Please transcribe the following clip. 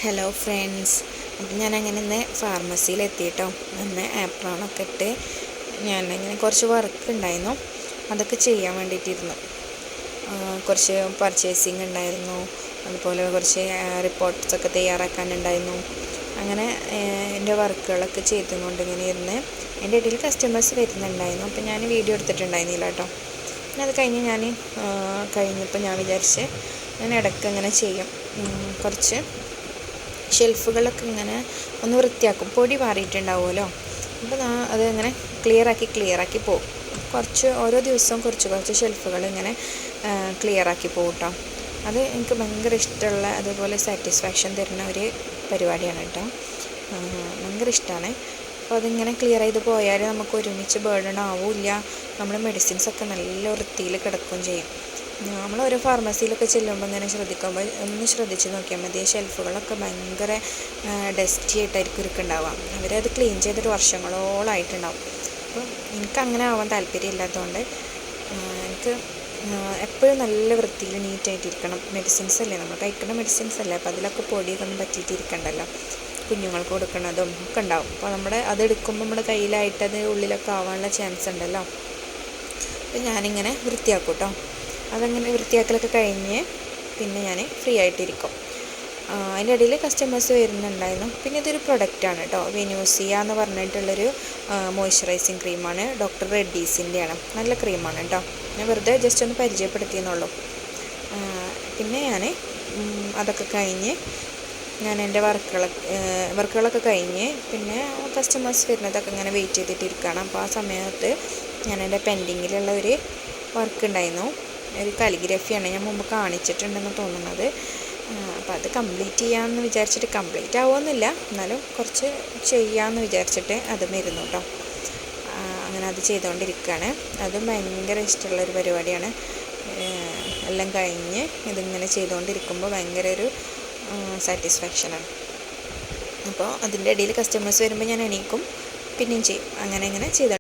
Hello friends, അപ്പം ഞാനങ്ങനെ ഇന്ന് ഫാർമസിയിലെത്തിയിട്ടോ. അന്ന് ആപ്രോണൊക്കെ ഇട്ട് ഞാനങ്ങനെ കുറച്ച് വർക്ക് ഉണ്ടായിരുന്നു, അതൊക്കെ ചെയ്യാൻ വേണ്ടിയിട്ടിരുന്നു. കുറച്ച് പർച്ചേസിങ് ഉണ്ടായിരുന്നു, അതുപോലെ കുറച്ച് റിപ്പോർട്ട്സൊക്കെ തയ്യാറാക്കാനുണ്ടായിരുന്നു. അങ്ങനെ എൻ്റെ വർക്കുകളൊക്കെ ചെയ്തുകൊണ്ട് ഇങ്ങനെ ഇരുന്ന് എൻ്റെ ഇടയിൽ കസ്റ്റമേഴ്സ് വരുന്നുണ്ടായിരുന്നു. അപ്പം ഞാൻ വീഡിയോ എടുത്തിട്ടുണ്ടായിരുന്നില്ല കേട്ടോ. പിന്നെ അത് കഴിഞ്ഞ് കഴിഞ്ഞപ്പോൾ ഞാൻ വിചാരിച്ച് ഞാൻ ഇടയ്ക്ക് അങ്ങനെ ചെയ്യും. കുറച്ച് ഷെൽഫുകളൊക്കെ ഇങ്ങനെ ഒന്ന് വൃത്തിയാക്കും, പൊടി മാറിയിട്ടുണ്ടാവുമല്ലോ. അപ്പോൾ അത് ഇങ്ങനെ ക്ലിയറാക്കി പോകും. ഓരോ ദിവസവും കുറച്ച് ഷെൽഫുകൾ ഇങ്ങനെ ക്ലിയറാക്കി പോകും കേട്ടോ. അത് എനിക്ക് ഭയങ്കര ഇഷ്ടമുള്ള, അതുപോലെ സാറ്റിസ്ഫാക്ഷൻ തരുന്ന ഒരു പരിപാടിയാണ് കേട്ടോ. ഭയങ്കര ഇഷ്ടമാണ്. അപ്പോൾ അതിങ്ങനെ ക്ലിയർ ചെയ്ത് പോയാൽ നമുക്ക് ഒരുമിച്ച് ബേർഡൺ ആവില്ല. നമ്മുടെ മെഡിസിൻസൊക്കെ നല്ല വൃത്തിയിൽ കിടക്കുകയും ചെയ്യും. നമ്മൾ ഓരോ ഫാർമസിയിലൊക്കെ ചെല്ലുമ്പോൾ ഇങ്ങനെ ശ്രദ്ധിക്കുമ്പോൾ ഒന്ന് ശ്രദ്ധിച്ച് നോക്കിയാൽ മതി. ഷെൽഫുകളൊക്കെ ഭയങ്കര ഡസ്റ്റി ആയിട്ടായിരിക്കും ഇരിക്കുന്നുണ്ടാവുക. അവരത് ക്ലീൻ ചെയ്തിട്ട് വർഷങ്ങളോളമായിട്ടുണ്ടാവും. അപ്പോൾ എനിക്കങ്ങനെ ആവാൻ താല്പര്യമില്ലാത്തതുകൊണ്ട് എനിക്ക് എപ്പോഴും നല്ല വൃത്തിയിൽ നീറ്റായിട്ടിരിക്കണം. മെഡിസിൻസ് അല്ലേ, നമ്മൾ കഴിക്കുന്ന മെഡിസിൻസ് അല്ലേ, അപ്പോൾ അതിലൊക്കെ പൊടിയൊന്നും പറ്റിയിട്ടിരിക്കണ്ടല്ലോ. കുഞ്ഞുങ്ങൾക്ക് കൊടുക്കുന്നതും ഒക്കെ ഉണ്ടാവും. അപ്പോൾ അതെടുക്കുമ്പോൾ നമ്മുടെ കയ്യിലായിട്ട് അത് ഉള്ളിലൊക്കെ ആവാനുള്ള ചാൻസ് ഉണ്ടല്ലോ. അപ്പോൾ ഞാനിങ്ങനെ വൃത്തിയാക്കും കേട്ടോ. അതങ്ങനെ വൃത്തിയാക്കലൊക്കെ കഴിഞ്ഞ് പിന്നെ ഞാൻ ഫ്രീ ആയിട്ടിരിക്കും. അതിൻ്റെ ഇടയിൽ കസ്റ്റമേഴ്സ് വരുന്നുണ്ടായിരുന്നു. പിന്നെ ഇതൊരു പ്രൊഡക്റ്റാണ് കേട്ടോ, വെനൂസിയ എന്ന് പറഞ്ഞിട്ടുള്ളൊരു മോയ്സ്ചറൈസിങ് ക്രീമാണ്. ഡോക്ടർ റെഡ്ഡീസിൻ്റെയാണ്. നല്ല ക്രീമാണ് കേട്ടോ. ഞാൻ വെറുതെ ജസ്റ്റ് ഒന്ന് പരിചയപ്പെടുത്തിയെന്നുള്ളൂ. പിന്നെ ഞാൻ അതൊക്കെ കഴിഞ്ഞ് ഞാൻ എൻ്റെ വർക്കുകളൊക്കെ കഴിഞ്ഞ് പിന്നെ കസ്റ്റമേഴ്സ് വരുന്നതൊക്കെ ഇങ്ങനെ വെയിറ്റ് ചെയ്തിട്ടിരിക്കുകയാണ്. അപ്പോൾ ആ സമയത്ത് ഞാൻ എൻ്റെ പെൻഡിങ്ങിലുള്ള ഒരു വർക്ക് ഉണ്ടായിരുന്നു, ഒരു കാലിഗ്രഫിയാണ്. ഞാൻ മുമ്പ് കാണിച്ചിട്ടുണ്ടെന്ന് തോന്നുന്നത്. അപ്പോൾ അത് കംപ്ലീറ്റ് ചെയ്യാമെന്ന് വിചാരിച്ചിട്ട്, കംപ്ലീറ്റ് ആവുമെന്നില്ല, എന്നാലും കുറച്ച് ചെയ്യാമെന്ന് വിചാരിച്ചിട്ട് അതും ഇരുന്നു കേട്ടോ. അങ്ങനെ അത് ചെയ്തുകൊണ്ടിരിക്കുകയാണ്. അതും ഭയങ്കര ഇഷ്ടമുള്ളൊരു പരിപാടിയാണ്. എല്ലാം കഴിഞ്ഞ് ഇതിങ്ങനെ ചെയ്തുകൊണ്ടിരിക്കുമ്പോൾ ഭയങ്കര ഒരു സാറ്റിസ്ഫാക്ഷനാണ്. അപ്പോൾ അതിൻ്റെ ഇടയിൽ കസ്റ്റമേഴ്സ് വരുമ്പോൾ ഞാൻ എണീക്കും, പിന്നെയും ചെയ്യും. അങ്ങനെ ചെയ്ത്